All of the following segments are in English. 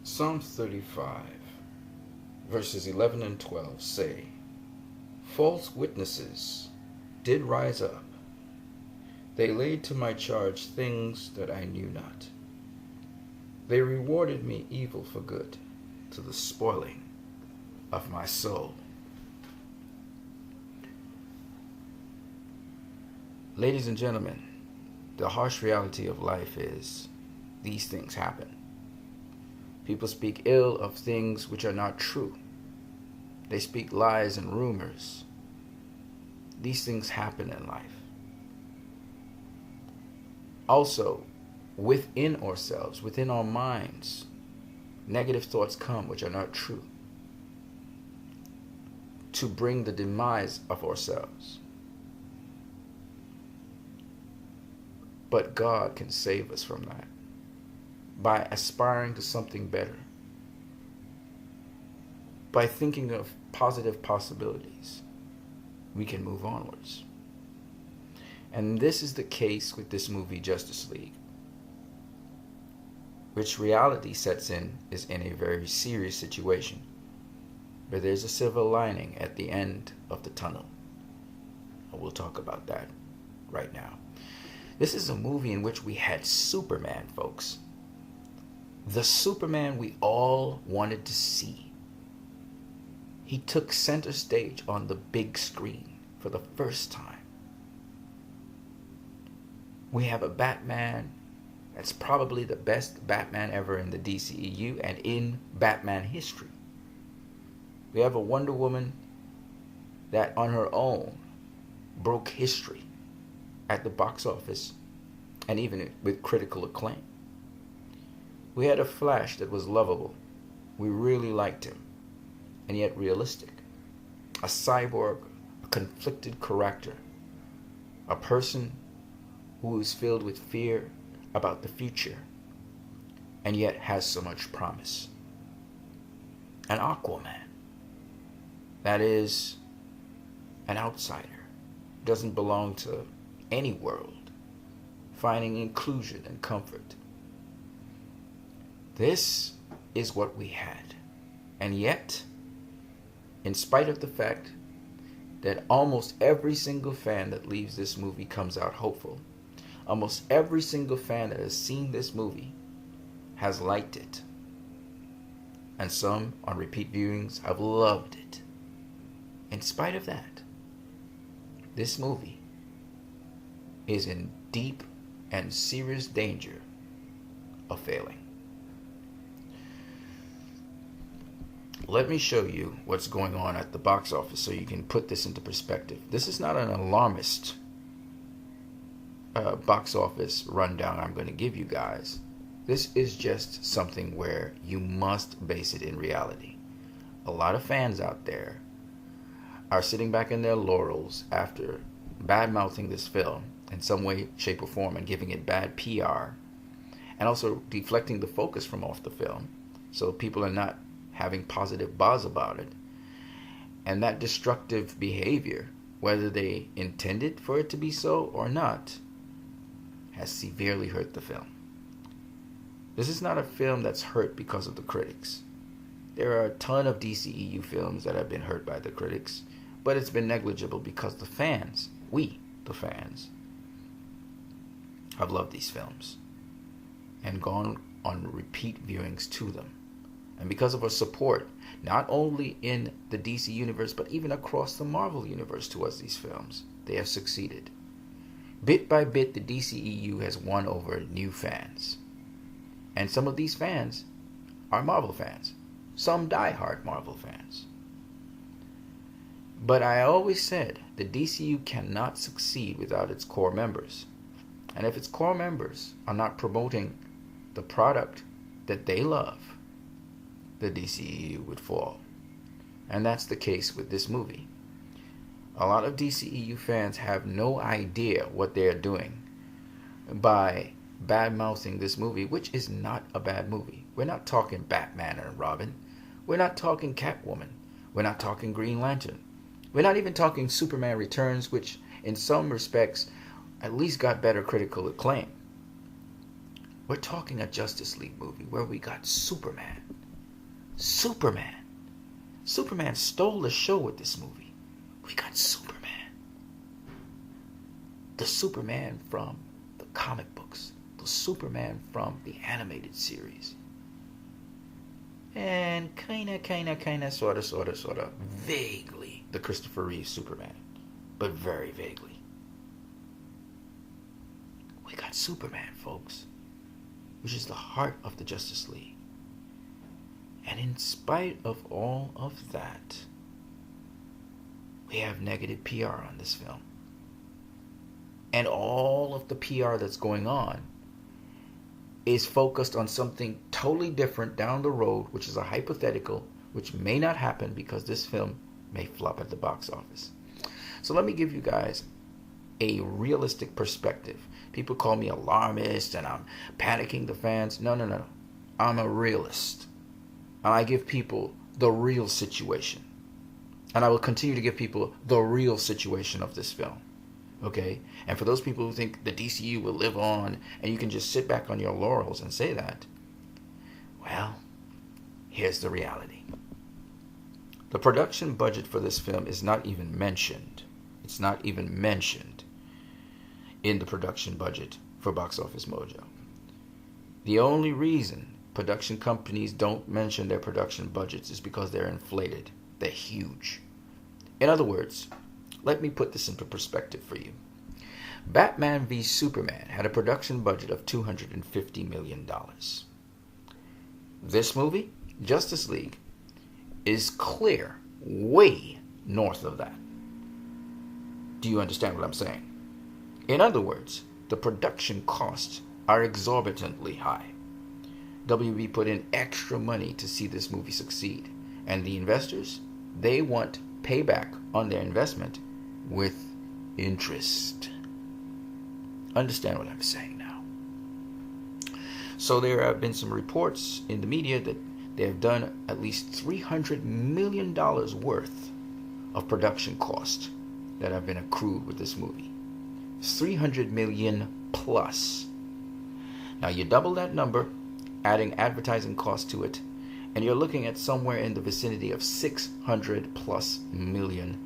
Psalms 35, verses 11 and 12 say, False witnesses did rise up. They laid to my charge things that I knew not. They rewarded me evil for good, to the spoiling of my soul. Ladies and gentlemen, the harsh reality of life is these things happen. People speak ill of things which are not true. They speak lies and rumors. These things happen in life. Also, within ourselves, within our minds, negative thoughts come which are not true to bring the demise of ourselves. But God can save us from that by aspiring to something better, by thinking of positive possibilities. We can move onwards. And this is the case with this movie, Justice League, which reality sets in is in a very serious situation, but there's a silver lining at the end of the tunnel. And we'll talk about that right now. This is a movie in which we had Superman, folks. The Superman we all wanted to see. He took center stage on the big screen for the first time. We have a Batman that's probably the best Batman ever in the DCEU and in Batman history. We have a Wonder Woman that on her own broke history at the box office and even with critical acclaim. We had a Flash that was lovable. We really liked him, and yet realistic. A cyborg, a conflicted character, a person who is filled with fear about the future, and yet has so much promise. An Aquaman that is an outsider, doesn't belong to any world, finding inclusion and comfort. This is what we had. And yet, in spite of the fact that almost every single fan that leaves this movie comes out hopeful, almost every single fan that has seen this movie has liked it. And some on repeat viewings have loved it. In spite of that, this movie is in deep and serious danger of failing. Let me show you what's going on at the box office so you can put this into perspective. This is not an alarmist box office rundown I'm going to give you guys. This is just something where you must base it in reality. A lot of fans out there are sitting back in their laurels after bad-mouthing this film in some way, shape, or form and giving it bad PR, and also deflecting the focus from off the film so people are not having positive buzz about it. And that destructive behavior, whether they intended for it to be so or not, has severely hurt the film. This is not a film that's hurt because of the critics. There are a ton of DCEU films that have been hurt by the critics, but it's been negligible because the fans, we, the fans, have loved these films and gone on repeat viewings to them. And because of our support, not only in the DC universe, but even across the Marvel universe towards these films, they have succeeded. Bit by bit, the DCEU has won over new fans. And some of these fans are Marvel fans. Some die-hard Marvel fans. But I always said the DCU cannot succeed without its core members. And if its core members are not promoting the product that they love, the DCEU would fall. And that's the case with this movie. A lot of DCEU fans have no idea what they're doing by bad-mouthing this movie, which is not a bad movie. We're not talking Batman and Robin. We're not talking Catwoman. We're not talking Green Lantern. We're not even talking Superman Returns, which in some respects at least got better critical acclaim. We're talking a Justice League movie where we got Superman Superman. Superman stole the show with this movie. We got Superman. The Superman from the comic books. The Superman from the animated series. And kinda, sorta, vaguely, the Christopher Reeve Superman. But very vaguely. We got Superman, folks. Which is the heart of the Justice League. And in spite of all of that, we have negative PR on this film. And all of the PR that's going on is focused on something totally different down the road, which is a hypothetical, which may not happen because this film may flop at the box office. So let me give you guys a realistic perspective. People call me alarmist and I'm panicking the fans. No. I'm a realist. And I give people the real situation. And I will continue to give people the real situation of this film. Okay? And for those people who think the DCU will live on and you can just sit back on your laurels and say that, well, here's the reality. The production budget for this film is not even mentioned. It's not even mentioned in the production budget for Box Office Mojo. The only reason production companies don't mention their production budgets is because they're inflated. They're huge. In other words, let me put this into perspective for you. Batman v Superman had a production budget of $250 million. This movie, Justice League, is clear way north of that. Do you understand what I'm saying? In other words, the production costs are exorbitantly high. WB put in extra money to see this movie succeed. And the investors, they want payback on their investment with interest. Understand what I'm saying now. So there have been some reports in the media that they have done at least $300 million worth of production cost that have been accrued with this movie. 300 million plus. Now you double that number, adding advertising cost to it, and you're looking at somewhere in the vicinity of $600+ million.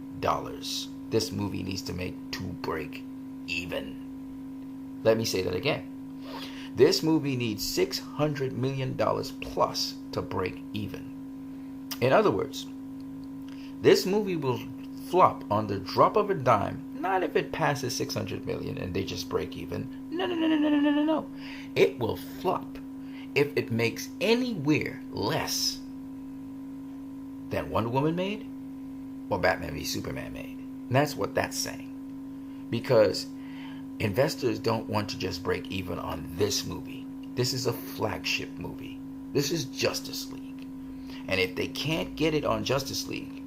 This movie needs to make to break even. Let me say that again. This movie needs $600 million plus to break even. In other words, this movie will flop on the drop of a dime, not if it passes 600 million and they just break even. No. It will flop if it makes anywhere less than Wonder Woman made or Batman v Superman made. And that's what that's saying. Because investors don't want to just break even on this movie. This is a flagship movie. This is Justice League. And if they can't get it on Justice League,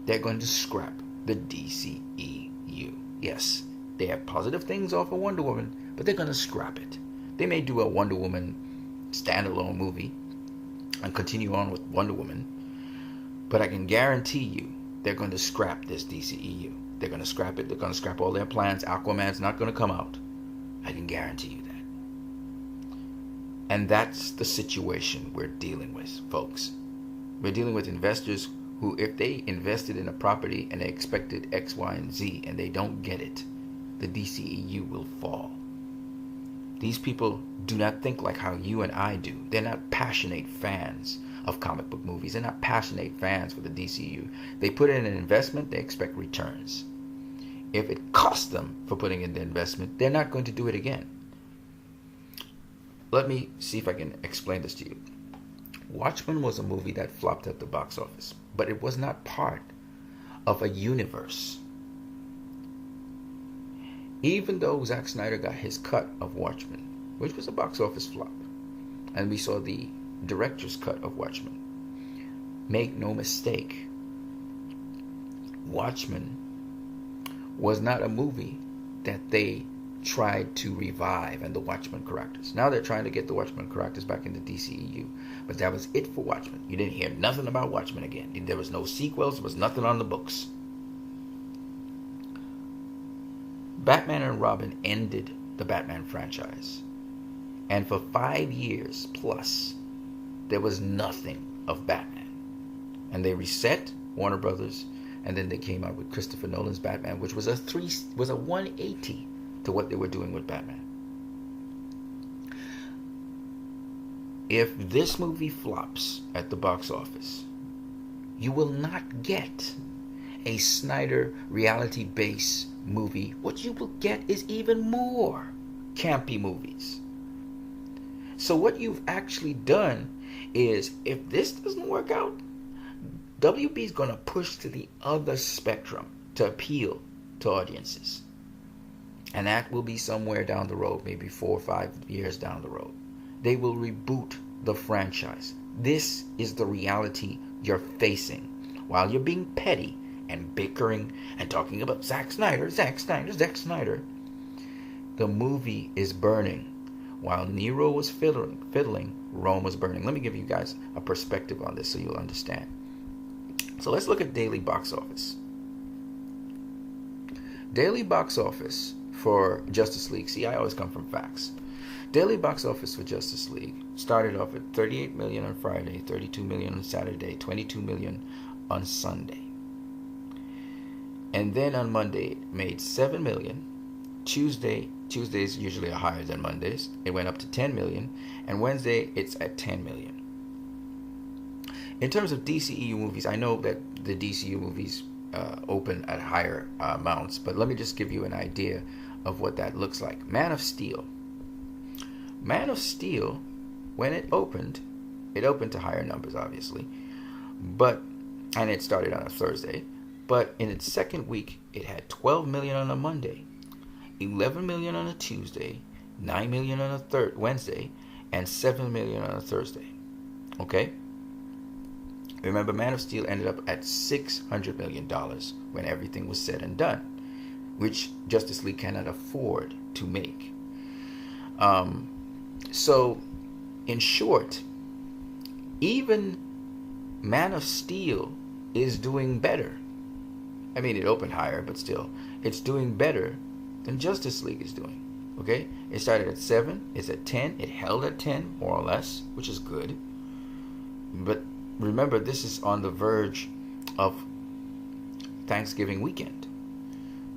they're going to scrap the DCEU. Yes, they have positive things off of Wonder Woman, but they're going to scrap it. They may do a Wonder Woman standalone movie and continue on with Wonder Woman, but I can guarantee you they're going to scrap this DCEU. They're going to scrap it. They're going to scrap all their plans. Aquaman's not going to come out. I can guarantee you that. And that's the situation we're dealing with, folks. We're dealing with investors who, if they invested in a property and they expected X, Y, and Z and they don't get it, the DCEU will fall. These people do not think like how you and I do. They're not passionate fans of comic book movies. They're not passionate fans for the DCU. They put in an investment, they expect returns. If it costs them for putting in the investment, they're not going to do it again. Let me see if I can explain this to you. Watchmen was a movie that flopped at the box office, but it was not part of a universe. Even though Zack Snyder got his cut of Watchmen, which was a box office flop, and we saw the director's cut of Watchmen, make no mistake, Watchmen was not a movie that they tried to revive and the Watchmen characters. Now they're trying to get the Watchmen characters back in the DCEU, but that was it for Watchmen. You didn't hear nothing about Watchmen again. There was no sequels. There was nothing on the books. Batman and Robin ended the Batman franchise, and for 5 years plus, there was nothing of Batman. And they reset Warner Brothers, and then they came out with Christopher Nolan's Batman, which was a 180 to what they were doing with Batman. If this movie flops at the box office, you will not get a Snyder reality-based movie. What you will get is even more campy movies. So what you've actually done is, if this doesn't work out, WB is going to push to the other spectrum to appeal to audiences. And that will be somewhere down the road, maybe 4 or 5 years down the road. They will reboot the franchise. This is the reality you're facing while you're being petty and bickering and talking about Zack Snyder. The movie is burning. While Nero was fiddling, Rome was burning. Let me give you guys a perspective on this so you'll understand. So let's look at daily box office. Daily box office for Justice League. See, I always come from facts. Daily box office for Justice League started off at 38 million on Friday, 32 million on Saturday, 22 million on Sunday. And then on Monday, it made 7 million. Tuesdays usually are higher than Mondays. It went up to 10 million. And Wednesday, it's at 10 million. In terms of DCEU movies, I know that the DCEU movies open at higher amounts, but let me just give you an idea of what that looks like. Man of Steel. Man of Steel, when it opened to higher numbers, obviously, and it started on a Thursday, but in its second week, it had 12 million on a Monday, 11 million on a Tuesday, 9 million on a Wednesday, and 7 million on a Thursday. Okay? Remember, Man of Steel ended up at $600 million when everything was said and done, which Justice League cannot afford to make. So, in short, even Man of Steel is doing better. I mean, it opened higher, but still, it's doing better than Justice League is doing. Okay? It started at 7, it's at 10, it held at 10, more or less, which is good. But remember, this is on the verge of Thanksgiving weekend.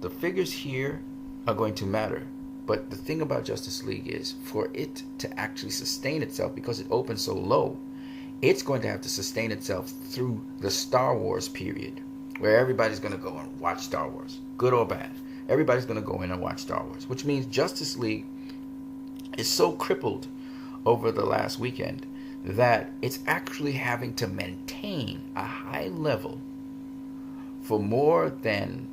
The figures here are going to matter. But the thing about Justice League is, for it to actually sustain itself, because it opened so low, it's going to have to sustain itself through the Star Wars period, where everybody's going to go and watch Star Wars, good or bad. Everybody's going to go in and watch Star Wars, which means Justice League is so crippled over the last weekend that it's actually having to maintain a high level for more than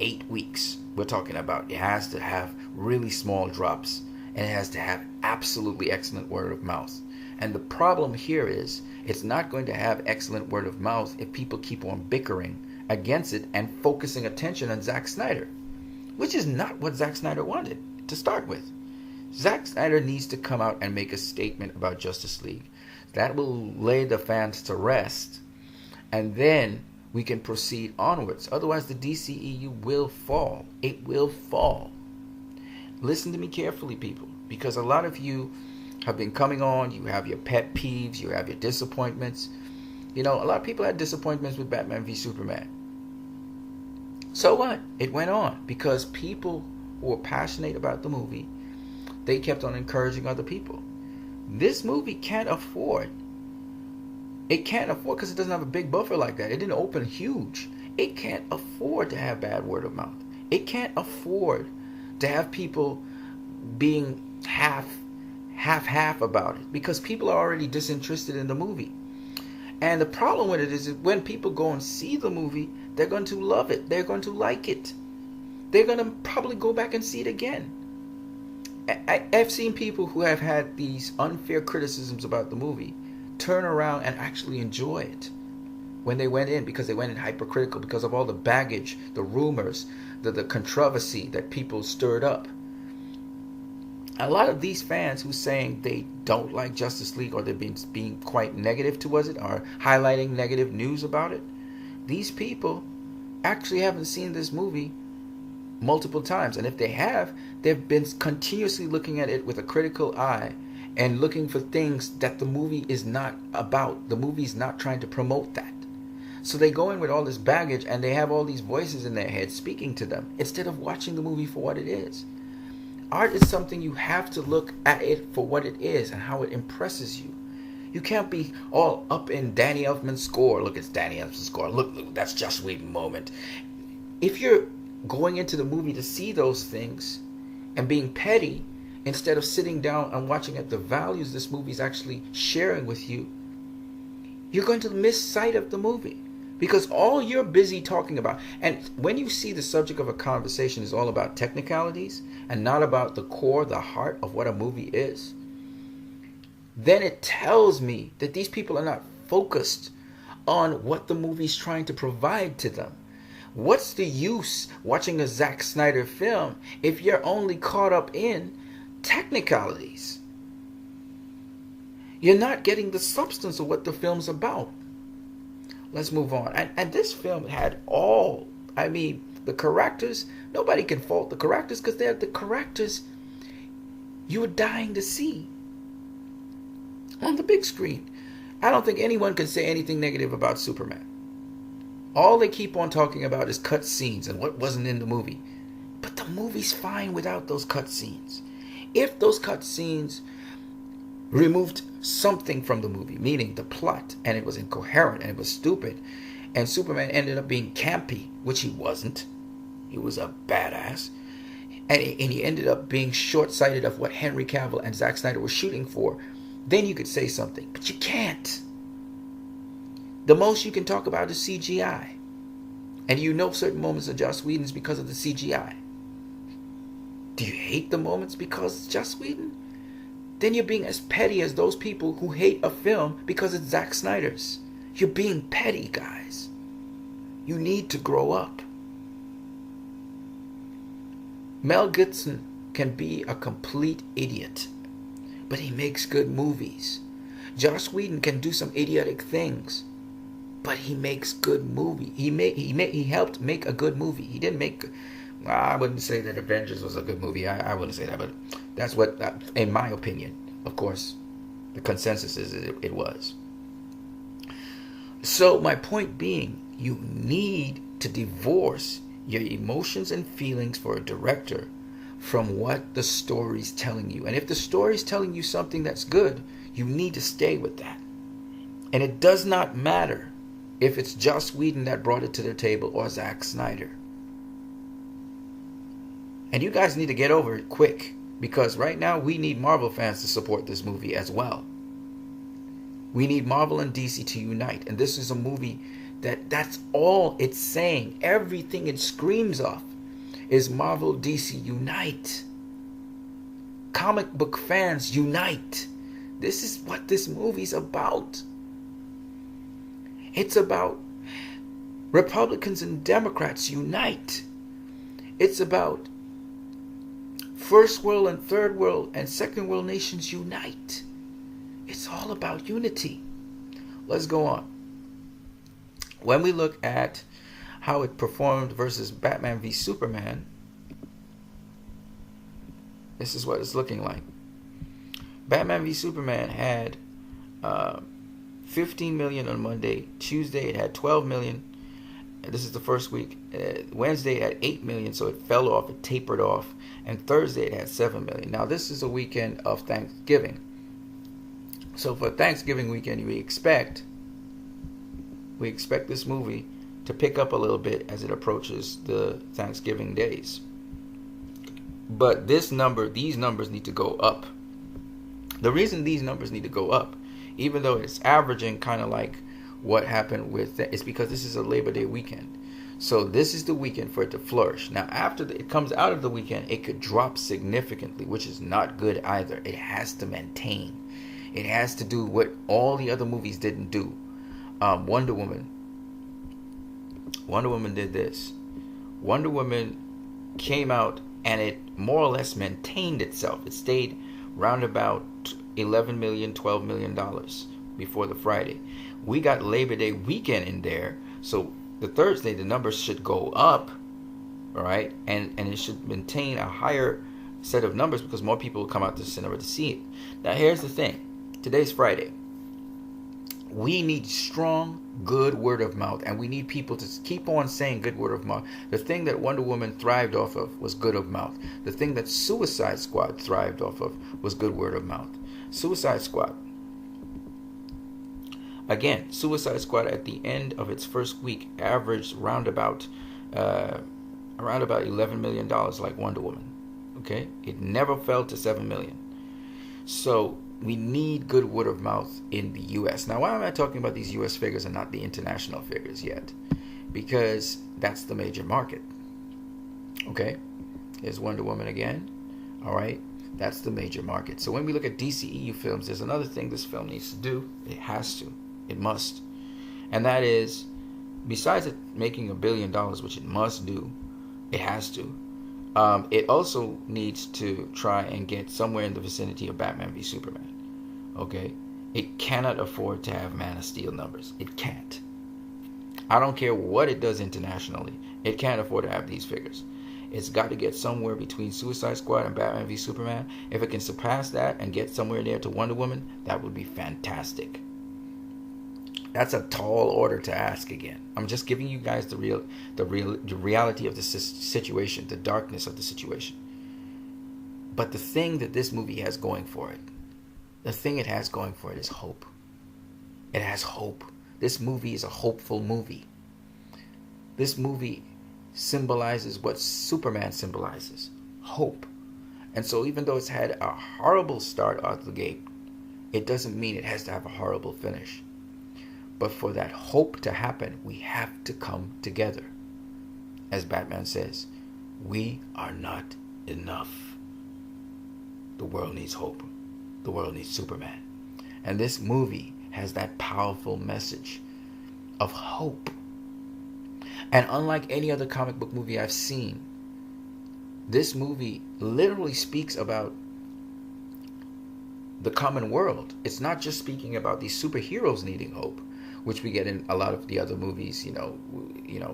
8 weeks. We're talking about it has to have really small drops, and it has to have absolutely excellent word of mouth. And the problem here is, it's not going to have excellent word of mouth if people keep on bickering against it and focusing attention on Zack Snyder, which is not what Zack Snyder wanted to start with. Zack Snyder needs to come out and make a statement about Justice League that will lay the fans to rest, and then we can proceed onwards. Otherwise, the DCEU will fall. It will fall. Listen to me carefully, people, because a lot of you have been coming on. You have your pet peeves. You have your disappointments. You know, a lot of people had disappointments with Batman v Superman. So what? It went on because people who were passionate about the movie, they kept on encouraging other people. This movie can't afford. It can't afford, because it doesn't have a big buffer like that. It didn't open huge. It can't afford to have bad word of mouth. It can't afford to have people being half about it, because people are already disinterested in the movie. And the problem with it is when people go and see the movie, they're going to love it. They're going to like it. They're going to probably go back and see it again. I've seen people who have had these unfair criticisms about the movie turn around and actually enjoy it when they went in, because they went in hypercritical because of all the baggage, the rumors, the controversy that people stirred up. A lot of these fans who saying they don't like Justice League, or they're being quite negative towards it, or highlighting negative news about it, these people actually haven't seen this movie multiple times. And if they have, they've been continuously looking at it with a critical eye and looking for things that the movie is not about. The movie is not trying to promote that. So they go in with all this baggage and they have all these voices in their head speaking to them instead of watching the movie for what it is. Art is something you have to look at it for what it is and how it impresses you. You can't be all up in Danny Elfman's score. Look, it's Danny Elfman's score. Look, that's Joss Whedon moment. If you're going into the movie to see those things and being petty instead of sitting down and watching at the values this movie is actually sharing with you, you're going to miss sight of the movie. Because all you're busy talking about, and when you see the subject of a conversation is all about technicalities and not about the core, the heart of what a movie is, then it tells me that these people are not focused on what the movie's trying to provide to them. What's the use watching a Zack Snyder film if you're only caught up in technicalities? You're not getting the substance of what the film's about. Let's move on. And this film had the characters. Nobody can fault the characters because they're the characters you were dying to see on the big screen. I don't think anyone can say anything negative about Superman. All they keep on talking about is cut scenes and what wasn't in the movie. But the movie's fine without those cut scenes. If those cut scenes removed something from the movie, meaning the plot, and it was incoherent and it was stupid, and Superman ended up being campy, which he wasn't. He was a badass. And he ended up being short-sighted of what Henry Cavill and Zack Snyder were shooting for. Then you could say something, but you can't. The most you can talk about is CGI. And you know certain moments of Joss Whedon is because of the CGI. Do you hate the moments because it's Joss Whedon? Then you're being as petty as those people who hate a film because it's Zack Snyder's. You're being petty, guys. You need to grow up. Mel Gibson can be a complete idiot, but he makes good movies. Joss Whedon can do some idiotic things, but he makes good movie. He helped make a good movie. He didn't make. I wouldn't say that Avengers was a good movie. I wouldn't say that, but that's what, in my opinion, of course, the consensus is it was. So my point being, you need to divorce your emotions and feelings for a director from what the story's telling you. And if the story's telling you something that's good, you need to stay with that. And it does not matter if it's Joss Whedon that brought it to the table or Zack Snyder. And you guys need to get over it quick, because right now we need Marvel fans to support this movie as well. We need Marvel and DC to unite. And this is a movie that's all it's saying. Everything it screams of is Marvel, DC, unite. Comic book fans, unite. This is what this movie's about. It's about Republicans and Democrats, unite. It's about first world and third world and second world nations, unite. It's all about unity. Let's go on. When we look at how it performed versus Batman v Superman, this is what it's looking like. Batman v Superman had 15 million on Monday. Tuesday it had 12 million. This is the first week. Wednesday it had 8 million, so it fell off, it tapered off. And Thursday it had 7 million. Now this is a weekend of Thanksgiving. So for Thanksgiving weekend, we expect this movie to pick up a little bit as it approaches the Thanksgiving days. But these numbers need to go up. The reason these numbers need to go up, even though it's averaging kind of like what happened with it's because this is a Labor Day weekend. So this is the weekend for it to flourish. Now after it comes out of the weekend, it could drop significantly, which is not good either. It has to maintain. It has to do what all the other movies didn't do. Wonder Woman did this. Wonder Woman came out and it more or less maintained itself. It stayed round about $11 million, $12 million before the Friday. We got Labor Day weekend in there, so the Thursday the numbers should go up, all right, and it should maintain a higher set of numbers because more people will come out to the cinema to see it. Now here's the thing. Today's Friday. We need strong, good word of mouth, and we need people to keep on saying good word of mouth. The thing that Wonder Woman thrived off of was good of mouth. The thing that Suicide Squad thrived off of was good word of mouth. Suicide Squad. Again, Suicide Squad at the end of its first week averaged around about $11 million like Wonder Woman. Okay? It never fell to $7 million. So we need good word of mouth in the U.S. Now, why am I talking about these U.S. figures and not the international figures yet? Because that's the major market. Okay? Here's Wonder Woman again. All right? That's the major market. So when we look at DCEU films, there's another thing this film needs to do. It has to. It must. And that is, besides it making $1 billion, which it must do, it has to. It also needs to try and get somewhere in the vicinity of Batman v Superman. Okay? It cannot afford to have Man of Steel numbers. It can't. I don't care what it does internationally. It can't afford to have these figures. It's got to get somewhere between Suicide Squad and Batman v Superman. If it can surpass that and get somewhere near to Wonder Woman, that would be fantastic. That's a tall order to ask again. I'm just giving you guys the reality of the situation, the darkness of the situation. But the thing that this movie has going for it, is hope. It has hope. This movie is a hopeful movie. This movie symbolizes what Superman symbolizes, hope. And so even though it's had a horrible start out the gate, it doesn't mean it has to have a horrible finish. But for that hope to happen, we have to come together. As Batman says, we are not enough. The world needs hope. The world needs Superman. And this movie has that powerful message of hope. And unlike any other comic book movie I've seen, this movie literally speaks about the common world. It's not just speaking about these superheroes needing hope, which we get in a lot of the other movies, you know,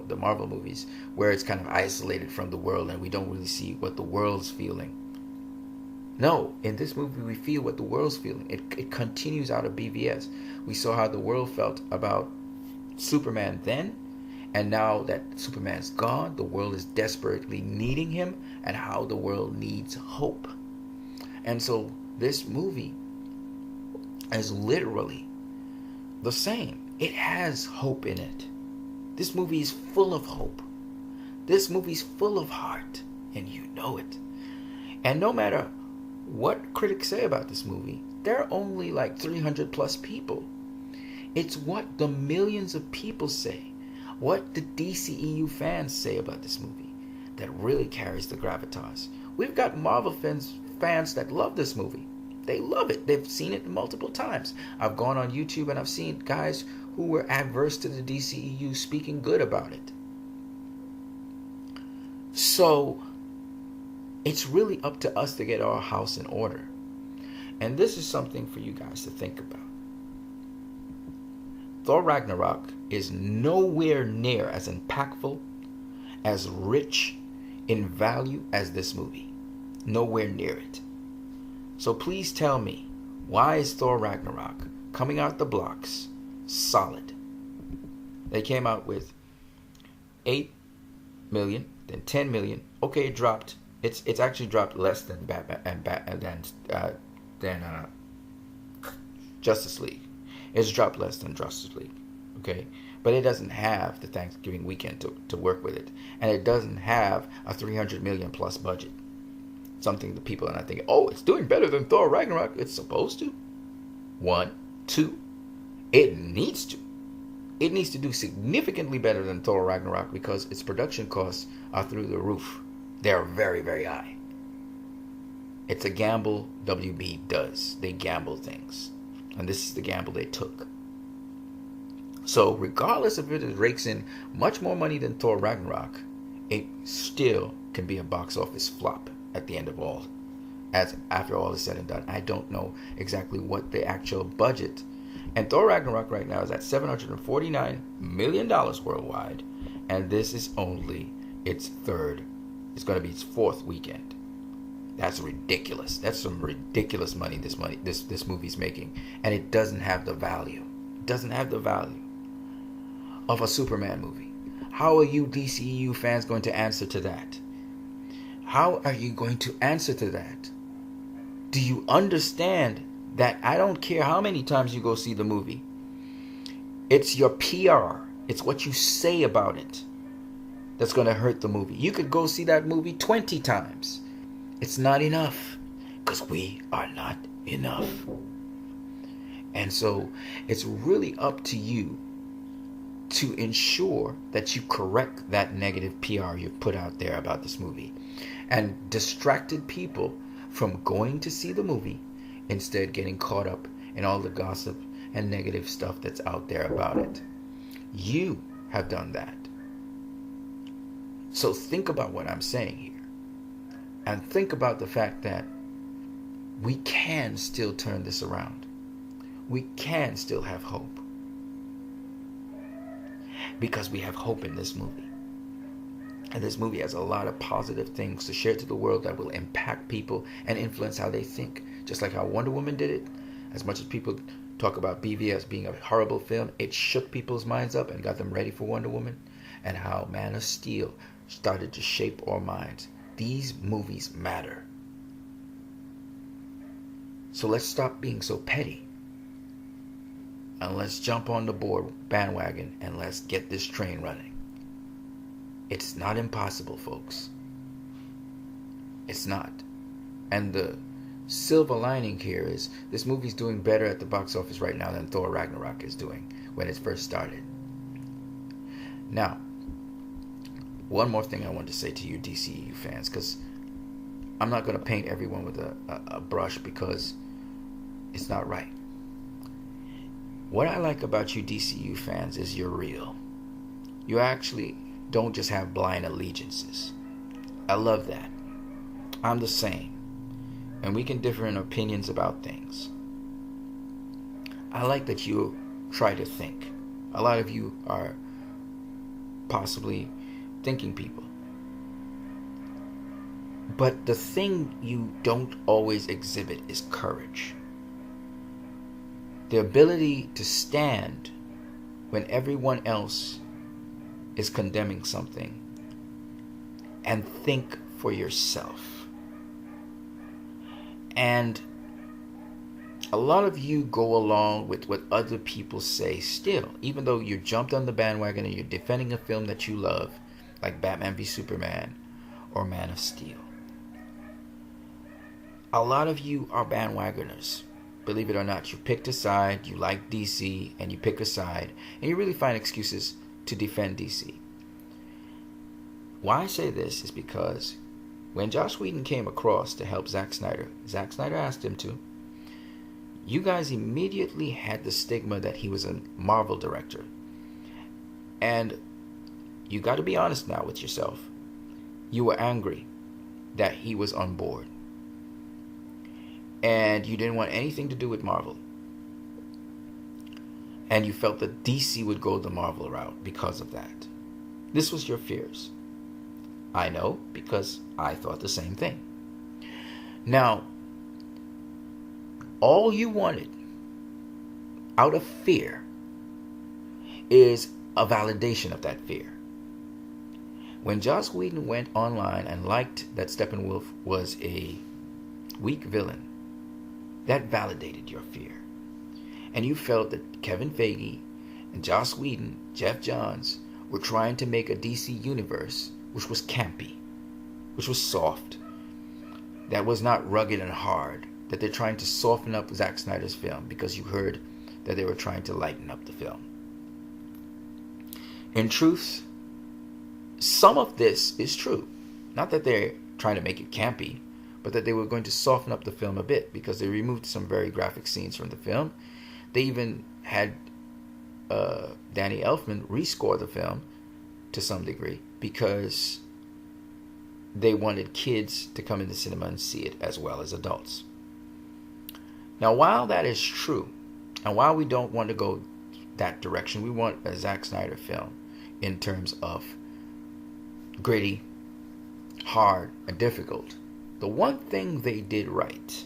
the Marvel movies, where it's kind of isolated from the world and we don't really see what the world's feeling. No, in this movie we feel what the world's feeling. It continues out of BVS. We saw how the world felt about Superman then, and now that Superman's gone, the world is desperately needing him, and how the world needs hope. And so this movie is literally the same. It has hope in it. This movie is full of hope. This movie's full of heart, and you know it. And no matter what critics say about this movie, there are only like 300 plus people. It's what the millions of people say, what the DCEU fans say about this movie, that really carries the gravitas. We've got Marvel fans that love this movie. They love it. They've seen it multiple times. I've gone on YouTube and I've seen guys who were adverse to the DCEU speaking good about it. So it's really up to us to get our house in order. And this is something for you guys to think about. Thor Ragnarok is nowhere near as impactful, as rich in value as this movie. Nowhere near it. So please tell me, why is Thor Ragnarok coming out the blocks solid? They came out with 8 million, then 10 million. Okay, it dropped. It's actually dropped less than Justice League. It's dropped less than Justice League. Okay, but it doesn't have the Thanksgiving weekend to work with it, and it doesn't have a 300 million plus budget. Something the people are not thinking, oh, it's doing better than Thor Ragnarok. It's supposed to. 1, 2, it needs to. It needs to do significantly better than Thor Ragnarok because its production costs are through the roof. They're very, very high. It's a gamble WB does. They gamble things. And this is the gamble they took. So regardless if it rakes in much more money than Thor Ragnarok, it still can be a box office flop at the end of all. After all is said and done. I don't know exactly what the actual budget. And Thor Ragnarok right now is at $749 million worldwide. And this is only its third. It's going to be its fourth weekend. That's ridiculous. That's some ridiculous money this movie's making. And it doesn't have the value. doesn't have the value of a Superman movie. How are you DCEU fans going to answer to that? How are you going to answer to that? Do you understand that I don't care how many times you go see the movie? It's your PR. It's what you say about it that's going to hurt the movie. You could go see that movie 20 times. It's not enough, because we are not enough. And so it's really up to you to ensure that you correct that negative PR you've put out there about this movie and distracted people from going to see the movie, instead getting caught up in all the gossip and negative stuff that's out there about it. You have done that. So think about what I'm saying here. And think about the fact that we can still turn this around. We can still have hope. Because we have hope in this movie. And this movie has a lot of positive things to share to the world that will impact people and influence how they think. Just like how Wonder Woman did it. As much as people talk about BVS being a horrible film, it shook people's minds up and got them ready for Wonder Woman. And how Man of Steel started to shape our minds. These movies matter. So let's stop being so petty. And let's jump on the bandwagon and let's get this train running. It's not impossible, folks. It's not. And the silver lining here is this movie's doing better at the box office right now than Thor Ragnarok is doing when it first started. Now, one more thing I want to say to you DCEU fans, because I'm not going to paint everyone with a brush, because it's not right. What I like about you DCEU fans is you're real. You actually don't just have blind allegiances. I love that. I'm the same. And we can differ in opinions about things. I like that you try to think. A lot of you are possibly thinking people. But the thing you don't always exhibit is courage. The ability to stand when everyone else is condemning something and think for yourself. And a lot of you go along with what other people say still, even though you jumped on the bandwagon and you're defending a film that you love, like Batman v Superman or Man of Steel. A lot of you are bandwagoners. Believe it or not, you picked a side, you like DC, and you pick a side, and you really find excuses to defend DC. Why I say this is because when Joss Whedon came across to help Zack Snyder asked him to, you guys immediately had the stigma that he was a Marvel director. And you got to be honest now with yourself. You were angry that he was on board. And you didn't want anything to do with Marvel. And you felt that DC would go the Marvel route because of that. This was your fears. I know, because I thought the same thing. Now, all you wanted out of fear is a validation of that fear. When Joss Whedon went online and liked that Steppenwolf was a weak villain, that validated your fear. And you felt that Kevin Feige and Joss Whedon, Jeff Johns, were trying to make a DC universe which was campy, which was soft, that was not rugged and hard, that they're trying to soften up Zack Snyder's film because you heard that they were trying to lighten up the film. In truth, some of this is true. Not that they're trying to make it campy, but that they were going to soften up the film a bit because they removed some very graphic scenes from the film. They even had Danny Elfman rescore the film to some degree because they wanted kids to come into cinema and see it as well as adults. Now, while that is true, and while we don't want to go that direction, we want a Zack Snyder film in terms of gritty, hard, and difficult. The one thing they did right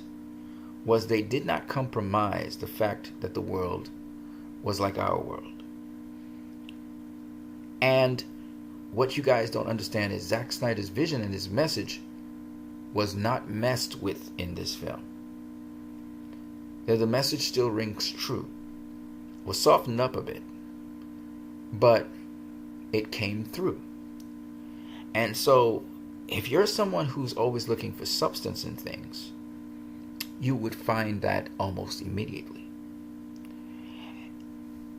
was they did not compromise the fact that the world was like our world. And what you guys don't understand is Zack Snyder's vision and his message was not messed with in this film. The message still rings true. Was softened up a bit, but it came through. And so, if you're someone who's always looking for substance in things, you would find that almost immediately.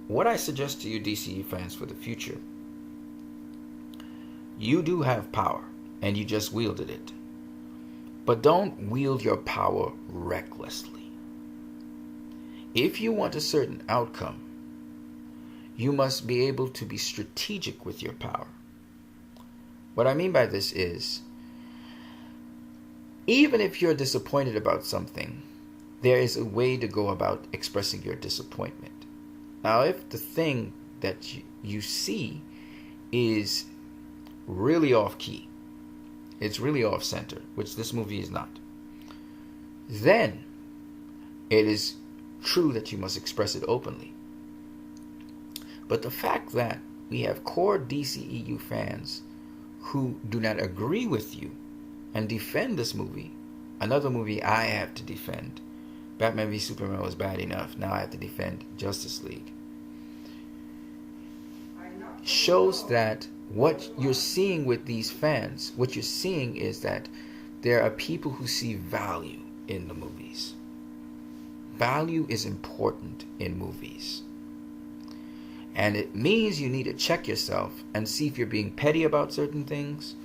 What I suggest to you, DCU fans, for the future, you do have power, and you just wielded it. But don't wield your power recklessly. If you want a certain outcome, you must be able to be strategic with your power. What I mean by this is, even if you're disappointed about something, there is a way to go about expressing your disappointment. Now, if the thing that you see is really off key, it's really off center, which this movie is not, then it is true that you must express it openly. But the fact that we have core DCEU fans who do not agree with you and defend this movie, another movie I have to defend. Batman v Superman was bad enough. Now I have to defend Justice League. Shows that what you're seeing with these fans, what you're seeing is that there are people who see value in the movies. Value is important in movies. And it means you need to check yourself and see if you're being petty about certain things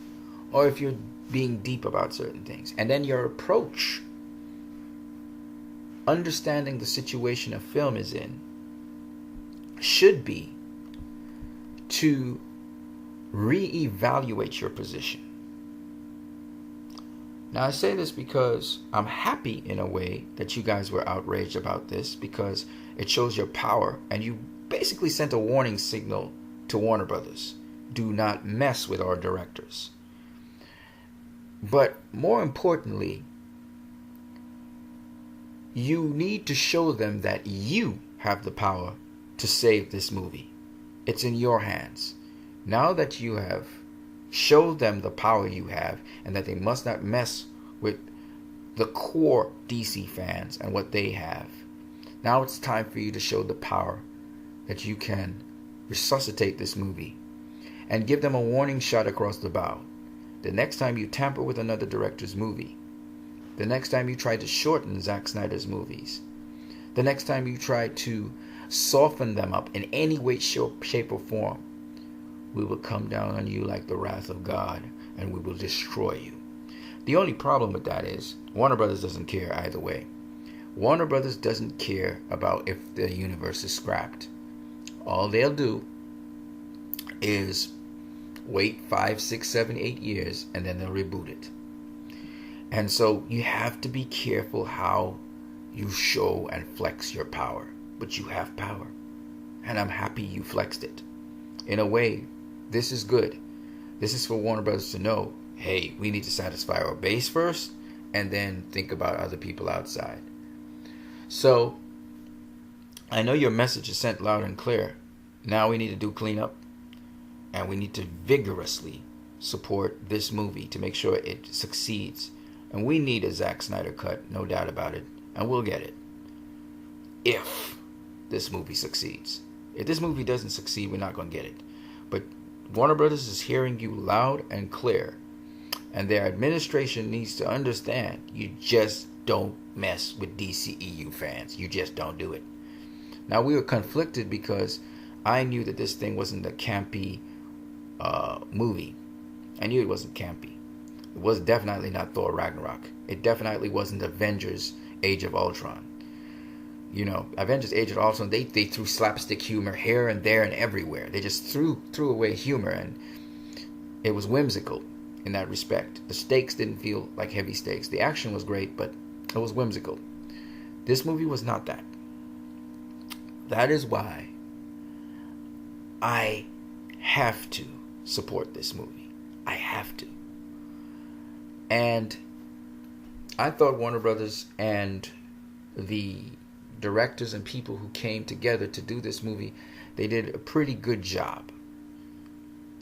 or if you're being deep about certain things. And then your approach, understanding the situation a film is in, should be to reevaluate your position. Now, I say this because I'm happy in a way that you guys were outraged about this, because it shows your power, and you basically sent a warning signal to Warner Brothers. Do not mess with our directors. But more importantly, you need to show them that you have the power to save this movie. It's in your hands. Now that you have showed them the power you have and that they must not mess with the core DC fans and what they have, now it's time for you to show the power that you can resuscitate this movie and give them a warning shot across the bow. The next time you tamper with another director's movie, the next time you try to shorten Zack Snyder's movies, the next time you try to soften them up in any way, shape, or form, we will come down on you like the wrath of God, and we will destroy you. The only problem with that is Warner Brothers doesn't care either way. Warner Brothers doesn't care about if the universe is scrapped. All they'll do is wait 5, 6, 7, 8 years, and then they'll reboot it. And so you have to be careful how you show and flex your power. But you have power, and I'm happy you flexed it. In a way, this is good. This is for Warner Brothers to know, hey, we need to satisfy our base first, and then think about other people outside. So, I know your message is sent loud and clear. Now we need to do cleanup, and we need to vigorously support this movie to make sure it succeeds. And we need a Zack Snyder cut, no doubt about it, and we'll get it. If this movie succeeds. If this movie doesn't succeed, we're not going to get it. But Warner Brothers is hearing you loud and clear, and their administration needs to understand you just don't mess with DCEU fans. You just don't do it. Now, we were conflicted because I knew that this thing wasn't a campy movie. I knew it wasn't campy. It was definitely not Thor Ragnarok. It definitely wasn't Avengers Age of Ultron. You know, Avengers Age of Ultron, they threw slapstick humor here and there and everywhere. They just threw away humor, and it was whimsical in that respect. The stakes didn't feel like heavy stakes. The action was great, but it was whimsical. This movie was not that. That is why I have to support this movie. I have to. And I thought Warner Brothers and the directors and people who came together to do this movie, they did a pretty good job.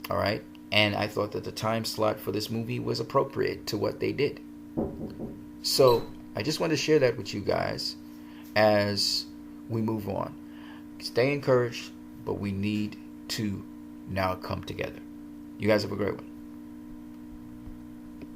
All right? And I thought that the time slot for this movie was appropriate to what they did. So I just want to share that with you guys as we move on. Stay encouraged, but we need to now come together. You guys have a great one.